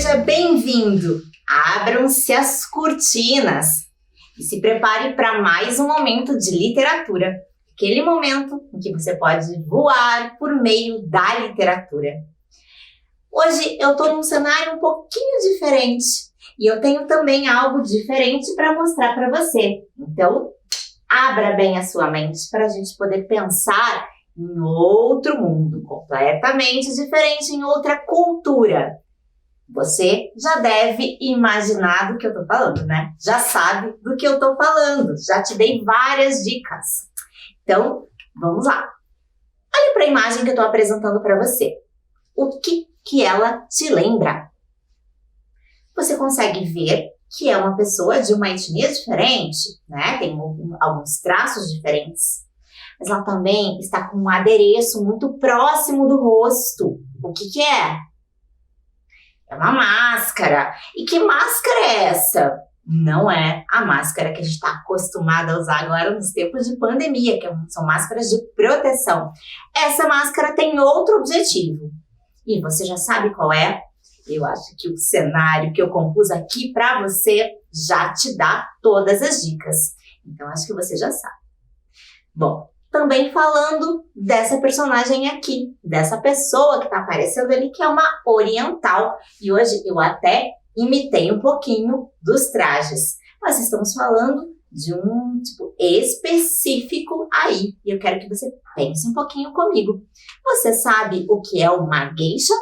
Seja bem-vindo! Abram-se as cortinas e se prepare para mais um momento de literatura. Aquele momento em que você pode voar por meio da literatura. Hoje eu estou num cenário um pouquinho diferente e eu tenho também algo diferente para mostrar para você. Então, abra bem a sua mente para a gente poder pensar em outro mundo, completamente diferente, em outra cultura. Você já deve imaginar do que eu estou falando, né? Já sabe do que eu estou falando, já te dei várias dicas. Então, vamos lá. Olhe para a imagem que eu estou apresentando para você. O que ela te lembra? Você consegue ver que é uma pessoa de uma etnia diferente, né? Tem alguns traços diferentes. Mas ela também está com um adereço muito próximo do rosto. O que é? É uma máscara. E que máscara é essa? Não é a máscara que a gente está acostumado a usar agora nos tempos de pandemia, que são máscaras de proteção. Essa máscara tem outro objetivo. E você já sabe qual é? Eu acho que o cenário que eu compus aqui para você já te dá todas as dicas. Então, acho que você já sabe. Bom, também falando dessa personagem aqui, dessa pessoa que está aparecendo ali, que é uma oriental. E hoje eu até imitei um pouquinho dos trajes. Mas estamos falando de um tipo específico aí. E eu quero que você pense um pouquinho comigo. Você sabe o que é uma geisha?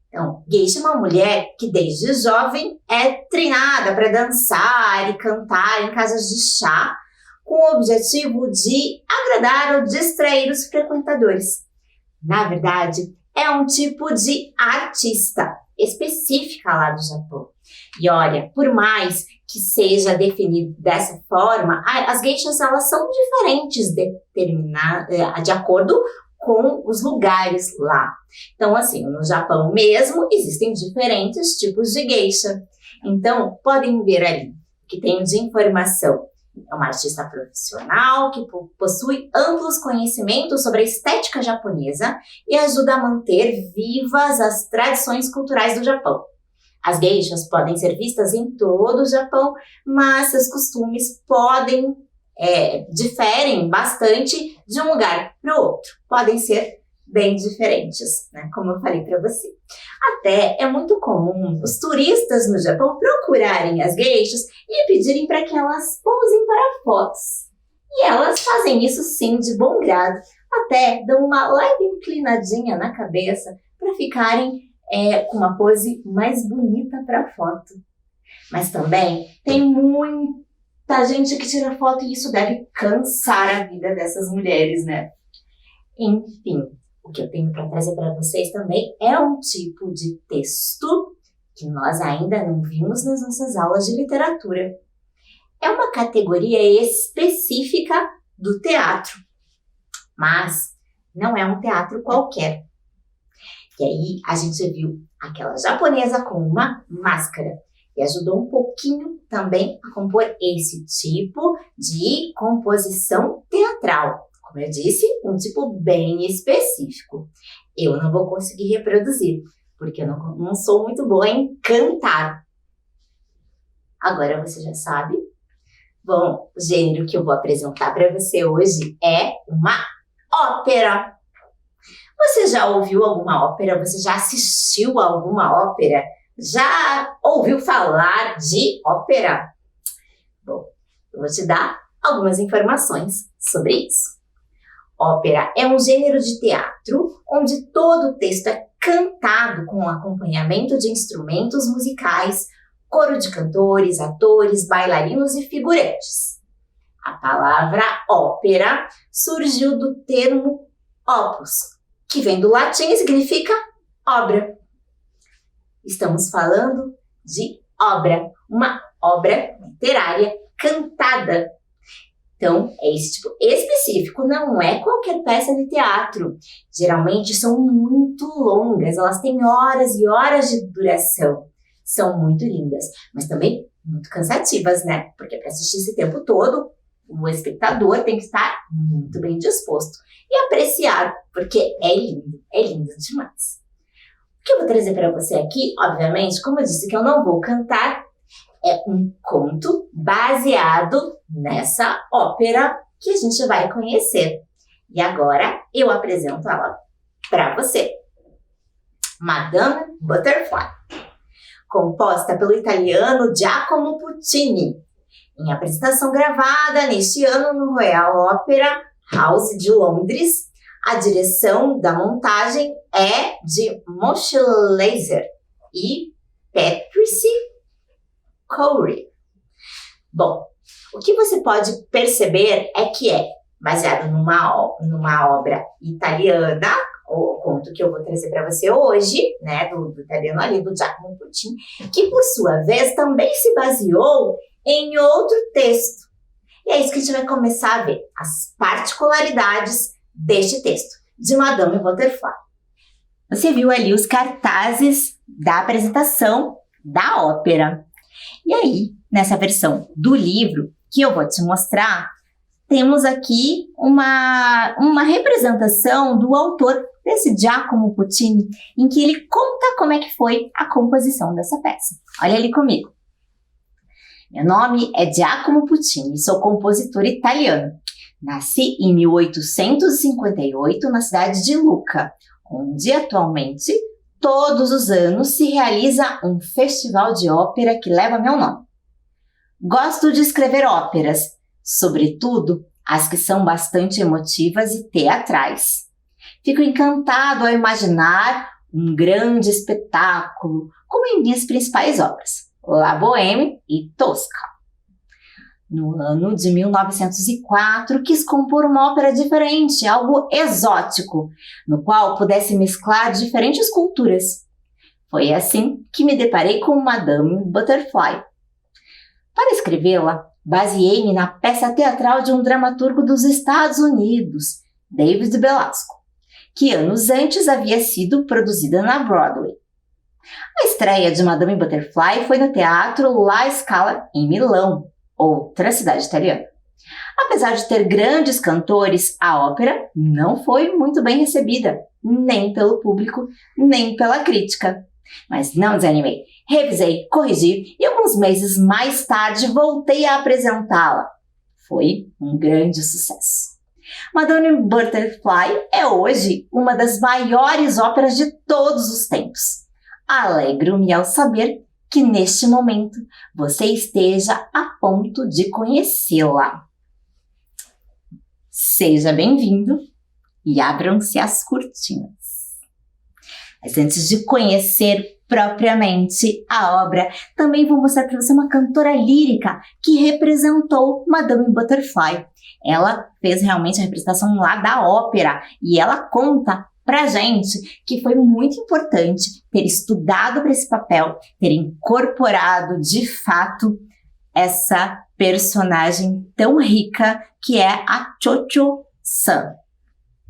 Então, geisha é uma mulher que desde jovem é treinada para dançar e cantar em casas de chá, com o objetivo de agradar ou distrair os frequentadores. Na verdade, é um tipo de artista específica lá do Japão. E olha, por mais que seja definido dessa forma, as geishas elas são diferentes de acordo com os lugares lá. Então, assim, no Japão mesmo existem diferentes tipos de geisha. Então, podem ver ali que tem de informação. É uma artista profissional que possui amplos conhecimentos sobre a estética japonesa e ajuda a manter vivas as tradições culturais do Japão. As geishas podem ser vistas em todo o Japão, mas seus costumes diferem bastante de um lugar para o outro. Podem ser bem diferentes, né? Como eu falei para você. Até é muito comum os turistas no Japão procurarem as geishas e pedirem para que elas posem para fotos. E elas fazem isso sim de bom grado. Até dão uma leve inclinadinha na cabeça para ficarem com uma pose mais bonita para foto. Mas também tem muita gente que tira foto e isso deve cansar a vida dessas mulheres, né? Enfim, o que eu tenho para trazer para vocês também é um tipo de texto que nós ainda não vimos nas nossas aulas de literatura. É uma categoria específica do teatro, mas não é um teatro qualquer. E aí a gente viu aquela japonesa com uma máscara e ajudou um pouquinho também a compor esse tipo de composição teatral. Como eu disse, um tipo bem específico. Eu não vou conseguir reproduzir, porque eu não sou muito boa em cantar. Agora você já sabe. Bom, o gênero que eu vou apresentar para você hoje é uma ópera. Você já ouviu alguma ópera? Você já assistiu a alguma ópera? Já ouviu falar de ópera? Bom, eu vou te dar algumas informações sobre isso. Ópera é um gênero de teatro onde todo o texto é cantado com acompanhamento de instrumentos musicais, coro de cantores, atores, bailarinos e figurantes. A palavra ópera surgiu do termo opus, que vem do latim e significa obra. Estamos falando de obra, uma obra literária cantada. Então, é esse tipo específico, não é qualquer peça de teatro. Geralmente são muito longas, elas têm horas e horas de duração. São muito lindas, mas também muito cansativas, né? Porque para assistir esse tempo todo, o espectador tem que estar muito bem disposto e apreciar, porque é lindo demais. O que eu vou trazer para você aqui, obviamente, como eu disse que eu não vou cantar, é um conto baseado nessa ópera que a gente vai conhecer. E agora eu apresento ela para você. Madame Butterfly, composta pelo italiano Giacomo Puccini, em apresentação gravada neste ano no Royal Opera House de Londres. A direção da montagem é de Moshe Laser e Patrice Corey. Bom, o que você pode perceber é que é baseado numa obra italiana, o conto que eu vou trazer para você hoje, né, do italiano ali, do Giacomo Puccini, que por sua vez também se baseou em outro texto. E é isso que a gente vai começar a ver, as particularidades deste texto, de Madame Butterfly. Você viu ali os cartazes da apresentação da ópera. E aí, nessa versão do livro que eu vou te mostrar, temos aqui uma representação do autor desse Giacomo Puccini, em que ele conta como é que foi a composição dessa peça. Olha ali comigo. Meu nome é Giacomo Puccini, sou compositor italiano. Nasci em 1858 na cidade de Lucca, onde atualmente todos os anos se realiza um festival de ópera que leva meu nome. Gosto de escrever óperas, sobretudo as que são bastante emotivas e teatrais. Fico encantado ao imaginar um grande espetáculo, como em minhas principais obras, La Bohème e Tosca. No ano de 1904, quis compor uma ópera diferente, algo exótico, no qual pudesse mesclar diferentes culturas. Foi assim que me deparei com Madame Butterfly. Para escrevê-la, baseei-me na peça teatral de um dramaturgo dos Estados Unidos, David Belasco, que anos antes havia sido produzida na Broadway. A estreia de Madame Butterfly foi no Teatro La Scala, em Milão, outra cidade italiana. Apesar de ter grandes cantores, a ópera não foi muito bem recebida, nem pelo público, nem pela crítica. Mas não desanimei, revisei, corrigi e alguns meses mais tarde voltei a apresentá-la. Foi um grande sucesso. Madame Butterfly é hoje uma das maiores óperas de todos os tempos. Alegro-me ao saber que neste momento você esteja a ponto de conhecê-la. Seja bem-vindo e abram-se as cortinas. Mas antes de conhecer propriamente a obra, também vou mostrar para você uma cantora lírica que representou Madame Butterfly. Ela fez realmente a representação lá da ópera e ela conta pra gente que foi muito importante ter estudado para esse papel, ter incorporado de fato essa personagem tão rica que é a Cho-Cho-san,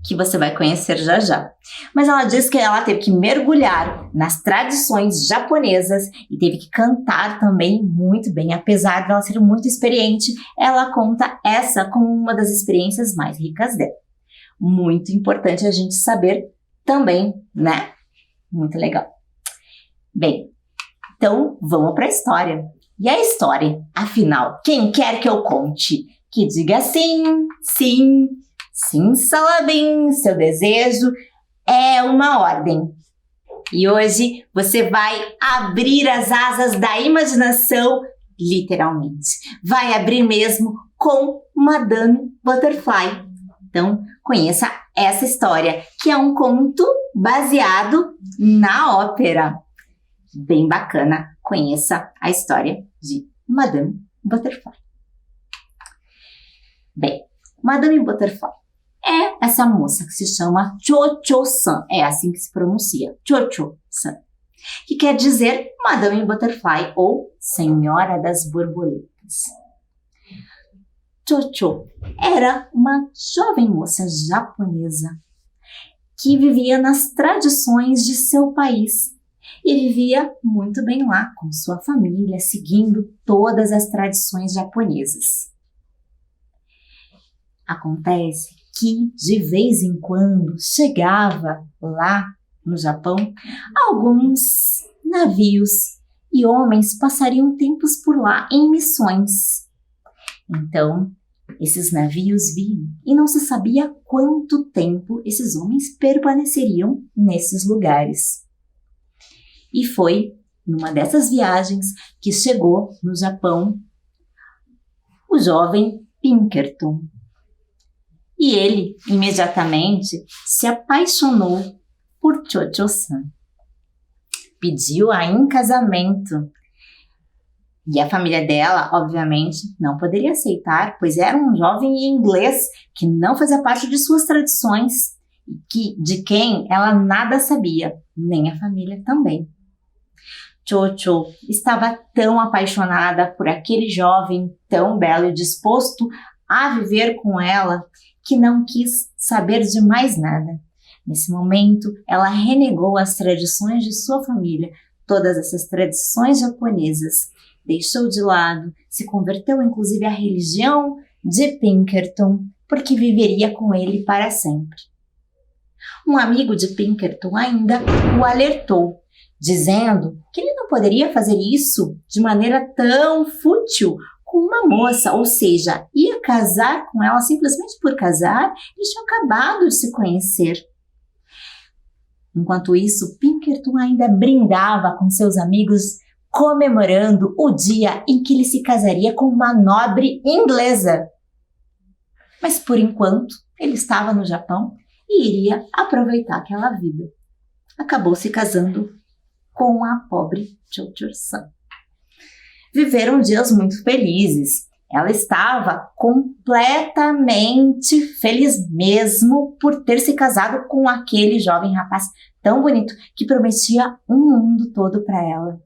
que você vai conhecer já já. Mas ela diz que ela teve que mergulhar nas tradições japonesas e teve que cantar também muito bem. Apesar de ela ser muito experiente, ela conta essa como uma das experiências mais ricas dela. Muito importante a gente saber também, né? Muito legal. Bem, então vamos para a história. E a história, afinal, quem quer que eu conte? Que diga sim, sim, sim, Salabim, seu desejo é uma ordem. E hoje você vai abrir as asas da imaginação, literalmente. Vai abrir mesmo com Madame Butterfly. Então, conheça essa história, que é um conto baseado na ópera. Bem bacana, conheça a história de Madame Butterfly. Bem, Madame Butterfly é essa moça que se chama Cho-Cho-san, é assim que se pronuncia, Cho-Cho-san, que quer dizer Madame Butterfly ou Senhora das Borboletas. Cho-Cho era uma jovem moça japonesa que vivia nas tradições de seu país e vivia muito bem lá com sua família, seguindo todas as tradições japonesas. Acontece que, de vez em quando, chegava lá no Japão, alguns navios e homens passariam tempos por lá em missões. Então, esses navios vinham e não se sabia quanto tempo esses homens permaneceriam nesses lugares. E foi numa dessas viagens que chegou no Japão o jovem Pinkerton. E ele, imediatamente, se apaixonou por Cho-Cho-san. Pediu-a em casamento. E a família dela, obviamente, não poderia aceitar, pois era um jovem inglês que não fazia parte de suas tradições, de quem ela nada sabia, nem a família também. Cho-Cho estava tão apaixonada por aquele jovem tão belo e disposto a viver com ela, que não quis saber de mais nada. Nesse momento, ela renegou as tradições de sua família, todas essas tradições japonesas. Deixou de lado, se converteu inclusive à religião de Pinkerton, porque viveria com ele para sempre. Um amigo de Pinkerton ainda o alertou, dizendo que ele não poderia fazer isso de maneira tão fútil com uma moça, ou seja, ia casar com ela simplesmente por casar. Eles tinham acabado de se conhecer. Enquanto isso, Pinkerton ainda brindava com seus amigos, comemorando o dia em que ele se casaria com uma nobre inglesa. Mas por enquanto, ele estava no Japão e iria aproveitar aquela vida. Acabou se casando com a pobre Cho-Cho-san. Viveram dias muito felizes. Ela estava completamente feliz mesmo por ter se casado com aquele jovem rapaz tão bonito que prometia um mundo todo para ela.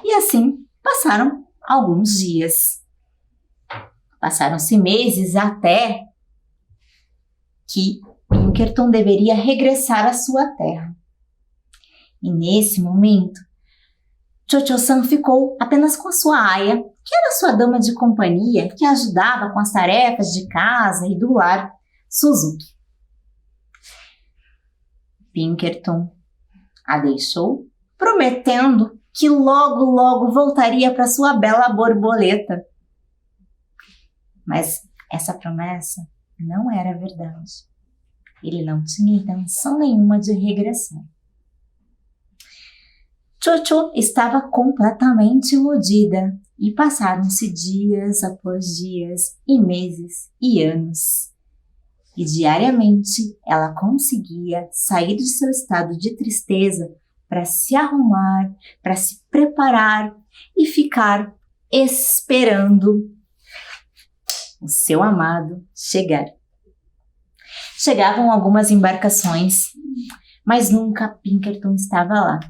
E assim passaram alguns dias. Passaram-se meses até que Pinkerton deveria regressar à sua terra. E nesse momento, Cho-Cho-san ficou apenas com a sua aia, que era sua dama de companhia, que ajudava com as tarefas de casa e do lar, Suzuki. Pinkerton a deixou, prometendo que logo voltaria para sua bela borboleta. Mas essa promessa não era verdade. Ele não tinha intenção nenhuma de regressar. Cho-Cho estava completamente iludida e passaram-se dias após dias e meses e anos. E diariamente ela conseguia sair de seu estado de tristeza para se arrumar, para se preparar e ficar esperando o seu amado chegar. Chegavam algumas embarcações, mas nunca Pinkerton estava lá.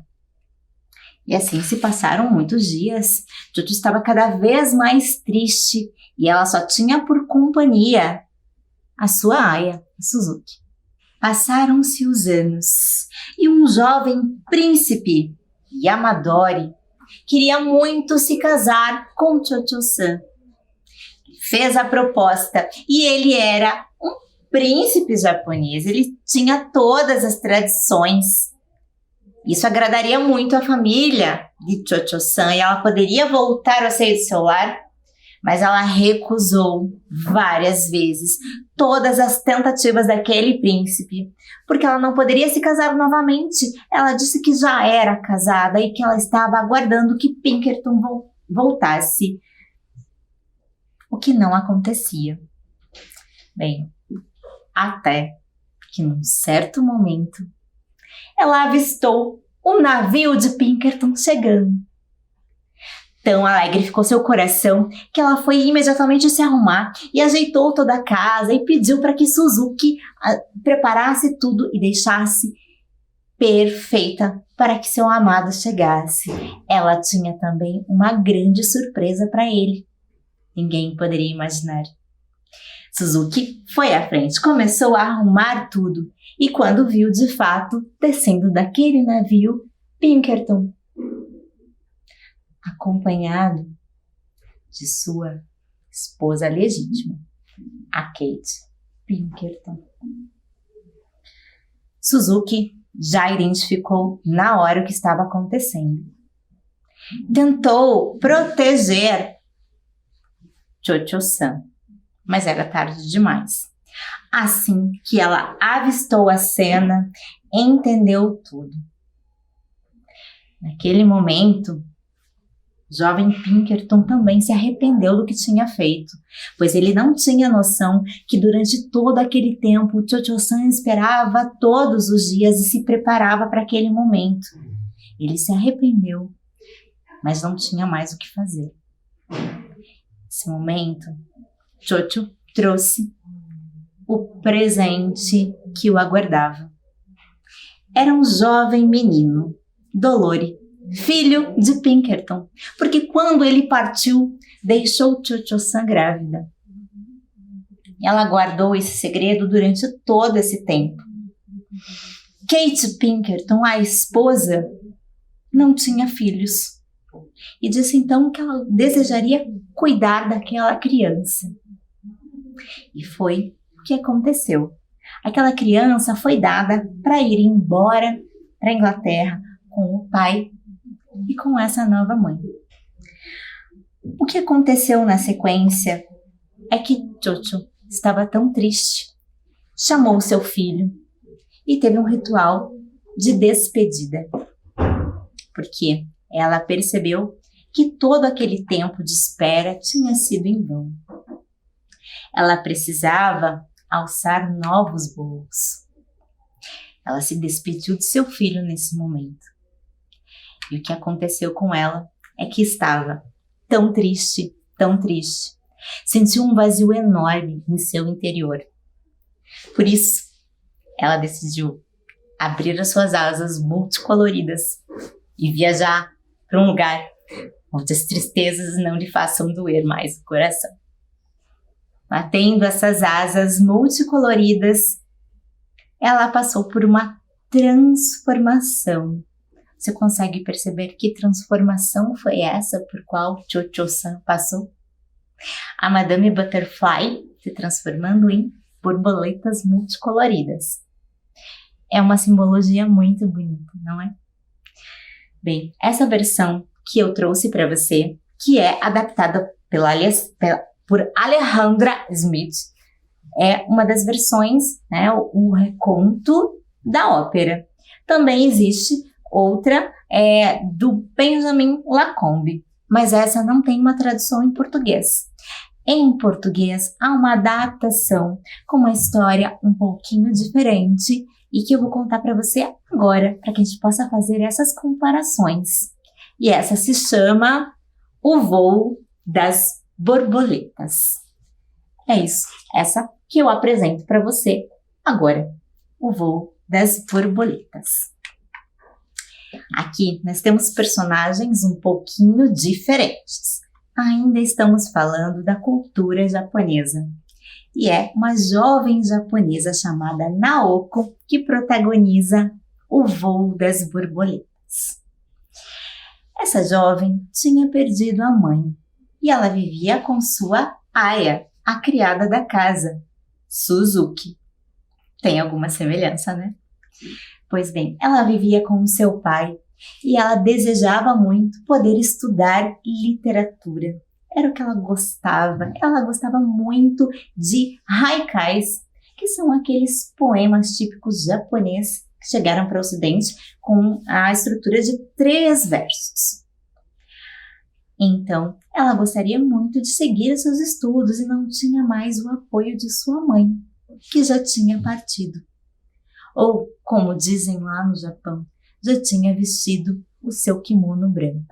E assim se passaram muitos dias. Cho-Cho estava cada vez mais triste e ela só tinha por companhia a sua aia, Suzuki. Passaram-se os anos e um jovem príncipe, Yamadori, queria muito se casar com Cho-Cho-san. Fez a proposta e ele era um príncipe japonês, ele tinha todas as tradições. Isso agradaria muito a família de Cho-Cho-san e ela poderia voltar ao seio do seu lar, mas ela recusou várias vezes todas as tentativas daquele príncipe, porque ela não poderia se casar novamente. Ela disse que já era casada e que ela estava aguardando que Pinkerton voltasse, o que não acontecia. Bem, até que num certo momento ela avistou o navio de Pinkerton chegando. Tão alegre ficou seu coração que ela foi imediatamente se arrumar e ajeitou toda a casa e pediu para que Suzuki preparasse tudo e deixasse perfeita para que seu amado chegasse. Ela tinha também uma grande surpresa para ele. Ninguém poderia imaginar. Suzuki foi à frente, começou a arrumar tudo e quando viu de fato, descendo daquele navio, Pinkerton, acompanhado de sua esposa legítima, a Kate Pinkerton. Suzuki já identificou na hora o que estava acontecendo. Tentou proteger Cho-Cho-san, mas era tarde demais. Assim que ela avistou a cena, entendeu tudo. Naquele momento, o jovem Pinkerton também se arrependeu do que tinha feito, pois ele não tinha noção que durante todo aquele tempo o Cho-Cho-san esperava todos os dias e se preparava para aquele momento. Ele se arrependeu, mas não tinha mais o que fazer. Nesse momento, Cho-Cho trouxe o presente que o aguardava. Era um jovem menino, Dolore, filho de Pinkerton, porque quando ele partiu, deixou Cho-Cho-san grávida. Ela guardou esse segredo durante todo esse tempo. Kate Pinkerton, a esposa, não tinha filhos e disse então que ela desejaria cuidar daquela criança. E foi o que aconteceu. Aquela criança foi dada para ir embora para a Inglaterra com o pai e com essa nova mãe. O que aconteceu na sequência é que Cho-Cho estava tão triste, chamou seu filho e teve um ritual de despedida, porque ela percebeu que todo aquele tempo de espera tinha sido em vão. Ela precisava alçar novos voos. Ela se despediu de seu filho nesse momento. E o que aconteceu com ela é que estava tão triste, sentiu um vazio enorme em seu interior. Por isso, ela decidiu abrir as suas asas multicoloridas e viajar para um lugar onde as tristezas não lhe façam doer mais o coração. Batendo essas asas multicoloridas, ela passou por uma transformação. Você consegue perceber que transformação foi essa por qual Cho-Cho-san passou? A Madame Butterfly se transformando em borboletas multicoloridas. É uma simbologia muito bonita, não é? Bem, essa versão que eu trouxe para você, que é adaptada por Alejandra Smith, é uma das versões, né, um reconto da ópera. Também existe outra do Benjamin Lacombe, mas essa não tem uma tradução em português. Em português, há uma adaptação com uma história um pouquinho diferente e que eu vou contar para você agora, para que a gente possa fazer essas comparações. E essa se chama O Voo das Borboletas. É isso, essa que eu apresento para você agora, O Voo das Borboletas. Aqui nós temos personagens um pouquinho diferentes. Ainda estamos falando da cultura japonesa. E é uma jovem japonesa chamada Naoko que protagoniza O Voo das Borboletas. Essa jovem tinha perdido a mãe e ela vivia com sua Aya, a criada da casa, Suzuki. Tem alguma semelhança, né? Pois bem, ela vivia com o seu pai e ela desejava muito poder estudar literatura. Era o que ela gostava. Ela gostava muito de haikais, que são aqueles poemas típicos japoneses que chegaram para o Ocidente com a estrutura de 3 versos. Então, ela gostaria muito de seguir seus estudos e não tinha mais o apoio de sua mãe, que já tinha partido. Ou, como dizem lá no Japão, já tinha vestido o seu kimono branco.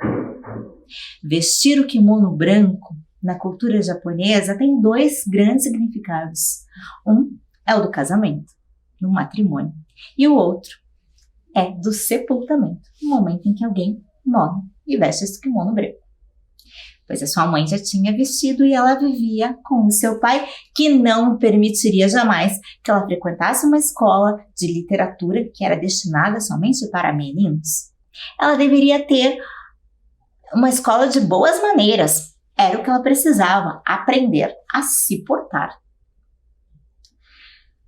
Vestir o kimono branco, na cultura japonesa, tem 2 grandes significados. Um é o do casamento, do matrimônio, e o outro é do sepultamento, no momento em que alguém morre e veste esse kimono branco. Pois a sua mãe já tinha vestido e ela vivia com o seu pai, que não permitiria jamais que ela frequentasse uma escola de literatura que era destinada somente para meninos. Ela deveria ter uma escola de boas maneiras. Era o que ela precisava, aprender a se portar.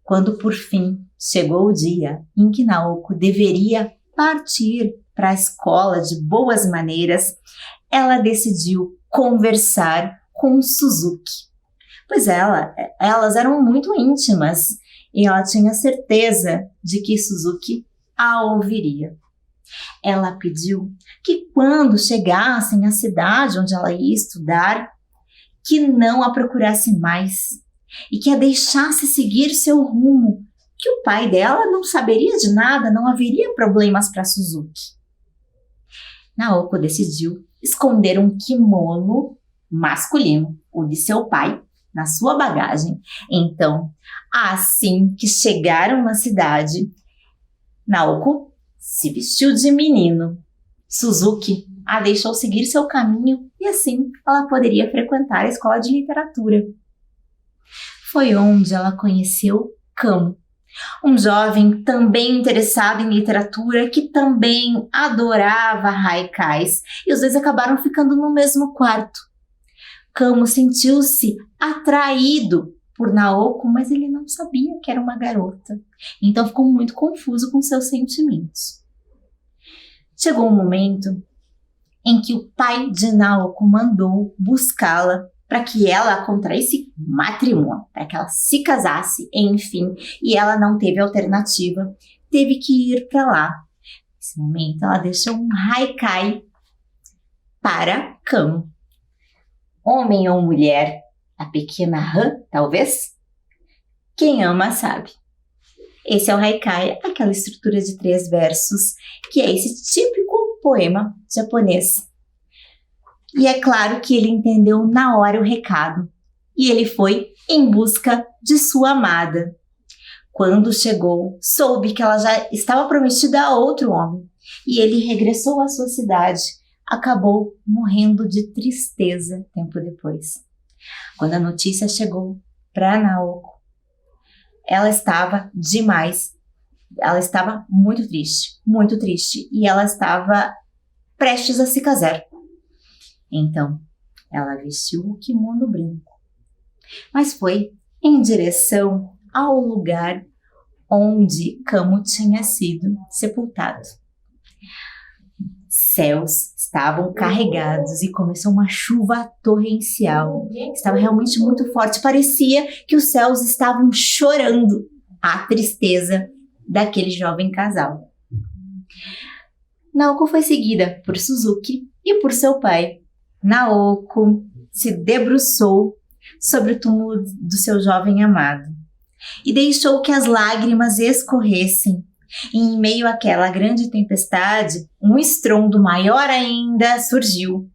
Quando por fim chegou o dia em que Naoko deveria partir para a escola de boas maneiras, ela decidiu conversar com Suzuki. Pois elas eram muito íntimas e ela tinha certeza de que Suzuki a ouviria. Ela pediu que quando chegassem à cidade onde ela ia estudar, que não a procurasse mais e que a deixasse seguir seu rumo, que o pai dela não saberia de nada, não haveria problemas para Suzuki. Naoko decidiu esconder um kimono masculino, o de seu pai, na sua bagagem. Então, assim que chegaram na cidade, Naoko se vestiu de menino. Suzuki a deixou seguir seu caminho e assim ela poderia frequentar a escola de literatura. Foi onde ela conheceu Kamo, um jovem também interessado em literatura que também adorava haikais, e os dois acabaram ficando no mesmo quarto. Kamo sentiu-se atraído por Naoko, mas ele não sabia que era uma garota, então ficou muito confuso com seus sentimentos. Chegou um momento em que o pai de Naoko mandou buscá-la para que ela contraísse matrimônio, para que ela se casasse, enfim, e ela não teve alternativa, teve que ir para lá. Nesse momento, ela deixou um haikai para Kamo. Homem ou mulher, a pequena rã, talvez? Quem ama sabe. Esse é o haikai, aquela estrutura de 3 versos, que é esse típico poema japonês. E é claro que ele entendeu na hora o recado. E ele foi em busca de sua amada. Quando chegou, soube que ela já estava prometida a outro homem. E ele regressou à sua cidade. Acabou morrendo de tristeza tempo depois. Quando a notícia chegou para Naoko, ela estava demais. Ela estava muito triste. E ela estava prestes a se casar. Então, ela vestiu o kimono branco, mas foi em direção ao lugar onde Kamo tinha sido sepultado. Céus estavam carregados e começou uma chuva torrencial. Estava realmente muito forte. Parecia que os céus estavam chorando a tristeza daquele jovem casal. Naoko foi seguida por Suzuki e por seu pai. Naoko se debruçou sobre o túmulo do seu jovem amado e deixou que as lágrimas escorressem. E em meio àquela grande tempestade, um estrondo maior ainda surgiu.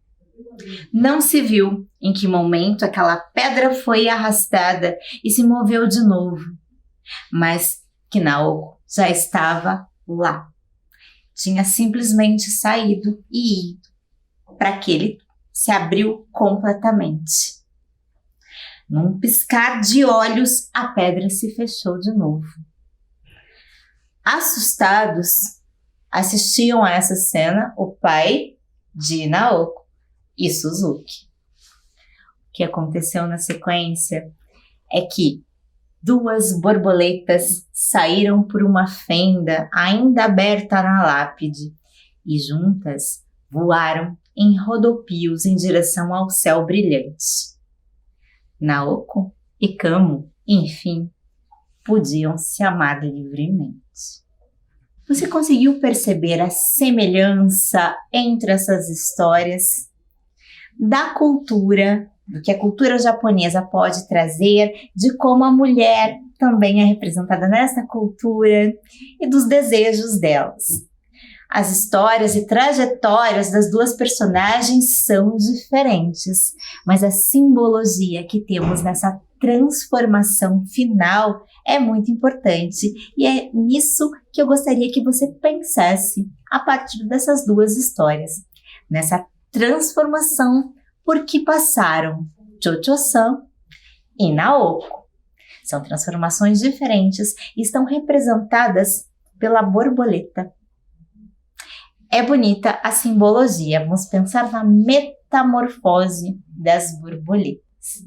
Não se viu em que momento aquela pedra foi arrastada e se moveu de novo, mas que Naoko já estava lá. Tinha simplesmente saído e ido para aquele se abriu completamente. Num piscar de olhos, a pedra se fechou de novo. Assustados, assistiam a essa cena o pai de Naoko e Suzuki. O que aconteceu na sequência é que 2 borboletas saíram por uma fenda ainda aberta na lápide e juntas voaram em rodopios em direção ao céu brilhante. Naoko e Kamo, enfim, podiam se amar livremente. Você conseguiu perceber a semelhança entre essas histórias? Da cultura, do que a cultura japonesa pode trazer, de como a mulher também é representada nessa cultura e dos desejos delas. As histórias e trajetórias das 2 personagens são diferentes, mas a simbologia que temos nessa transformação final é muito importante e é nisso que eu gostaria que você pensasse a partir dessas 2 histórias, nessa transformação por que passaram Cho-Cho-san e Naoko. São transformações diferentes e estão representadas pela borboleta. É bonita a simbologia. Vamos pensar na metamorfose das borboletas.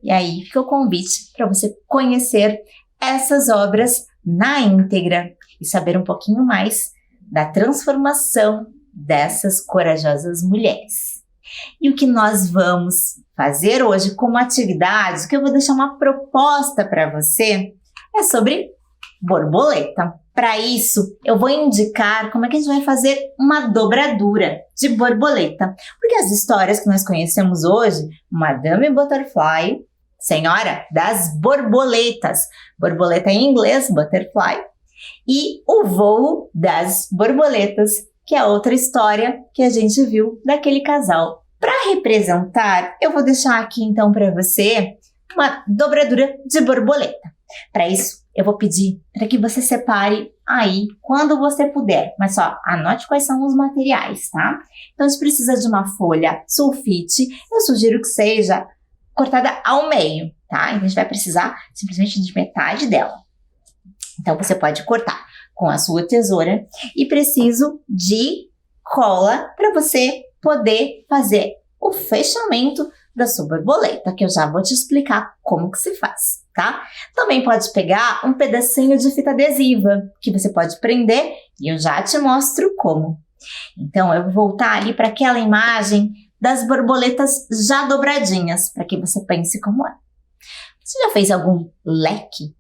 E aí fica o convite para você conhecer essas obras na íntegra e saber um pouquinho mais da transformação dessas corajosas mulheres. E o que nós vamos fazer hoje como atividade, que eu vou deixar uma proposta para você, é sobre borboleta. Para isso, eu vou indicar como é que a gente vai fazer uma dobradura de borboleta. Porque as histórias que nós conhecemos hoje, Madame Butterfly, Senhora das Borboletas, borboleta em inglês, butterfly, e o voo das borboletas, que é outra história que a gente viu daquele casal. Para representar, eu vou deixar aqui então para você uma dobradura de borboleta. Para isso, eu vou pedir para que você separe aí quando você puder, mas só anote quais são os materiais, tá? Então, a gente precisa de uma folha sulfite, eu sugiro que seja cortada ao meio, tá? Então, a gente vai precisar simplesmente de metade dela. Então, você pode cortar com a sua tesoura e preciso de cola para você poder fazer o fechamento da sua borboleta, que eu já vou te explicar como que se faz, tá? Também pode pegar um pedacinho de fita adesiva, que você pode prender e eu já te mostro como. Então, eu vou voltar ali para aquela imagem das borboletas já dobradinhas, para que você pense como é. Você já fez algum leque?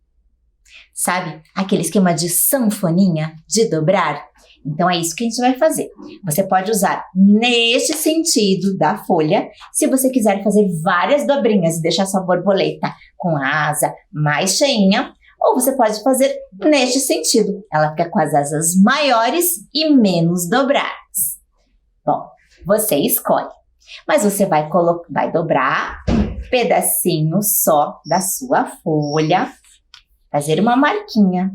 Sabe? Aquele esquema de sanfoninha, de dobrar? Então, é isso que a gente vai fazer. Você pode usar neste sentido da folha, se você quiser fazer várias dobrinhas e deixar sua borboleta com a asa mais cheinha, ou você pode fazer neste sentido. Ela fica com as asas maiores e menos dobradas. Bom, você escolhe. Mas você vai dobrar um pedacinho só da sua folha, fazer uma marquinha.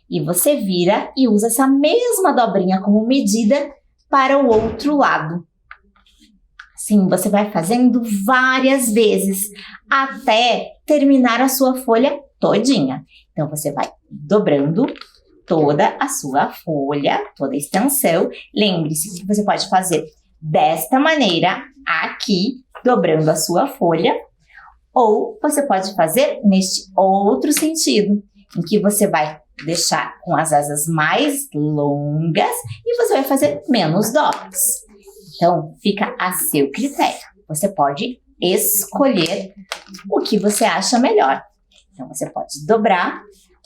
E você vira e usa essa mesma dobrinha como medida para o outro lado. Assim, você vai fazendo várias vezes até terminar a sua folha todinha. Então, você vai dobrando toda a sua folha, toda a extensão. Lembre-se que você pode fazer desta maneira aqui, dobrando a sua folha, ou você pode fazer neste outro sentido, em que você vai deixar com as asas mais longas e você vai fazer menos dobras. Então, fica a seu critério. Você pode escolher o que você acha melhor. Então, você pode dobrar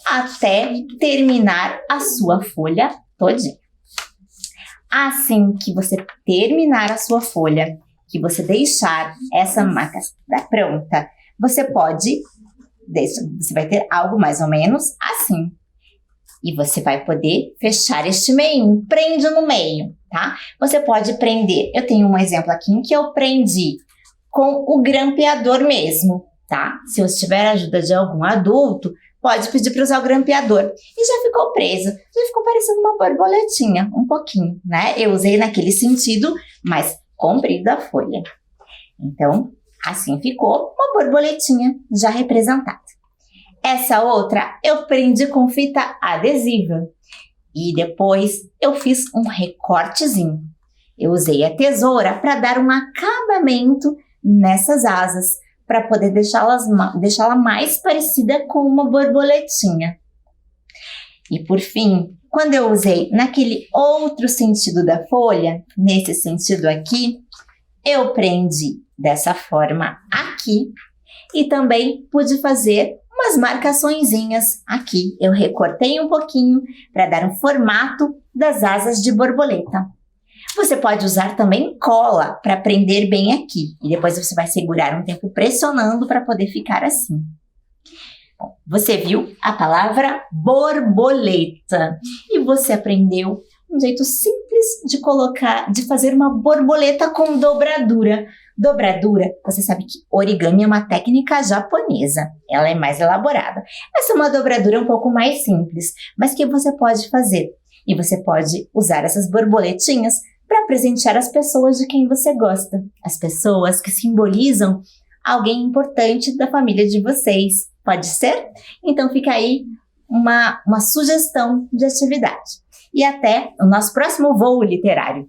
até terminar a sua folha todinha. Assim que você terminar a sua folha, que você deixar essa marca pronta, você vai ter algo mais ou menos assim. E você vai poder fechar este meio, prende no meio, tá? Você pode prender, eu tenho um exemplo aqui em que eu prendi com o grampeador mesmo, tá? Se você tiver a ajuda de algum adulto, pode pedir para usar o grampeador. E já ficou preso, já ficou parecendo uma borboletinha, um pouquinho, né? Eu usei naquele sentido, mas comprida a folha. Então, assim ficou uma borboletinha já representada. Essa outra eu prendi com fita adesiva e depois eu fiz um recortezinho. Eu usei a tesoura para dar um acabamento nessas asas, para poder deixá-la mais parecida com uma borboletinha. E por fim, quando eu usei naquele outro sentido da folha, nesse sentido aqui, eu prendi dessa forma aqui e também pude fazer umas marcaçõezinhas aqui. Eu recortei um pouquinho para dar um formato das asas de borboleta. Você pode usar também cola para prender bem aqui. E depois você vai segurar um tempo pressionando para poder ficar assim. Bom, você viu a palavra borboleta. E você aprendeu um jeito simples de fazer uma borboleta com dobradura. Dobradura, você sabe que origami é uma técnica japonesa, ela é mais elaborada. Essa é uma dobradura um pouco mais simples, mas que você pode fazer. E você pode usar essas borboletinhas para presentear as pessoas de quem você gosta. As pessoas que simbolizam alguém importante da família de vocês. Pode ser? Então fica aí uma sugestão de atividade. E até o nosso próximo voo literário.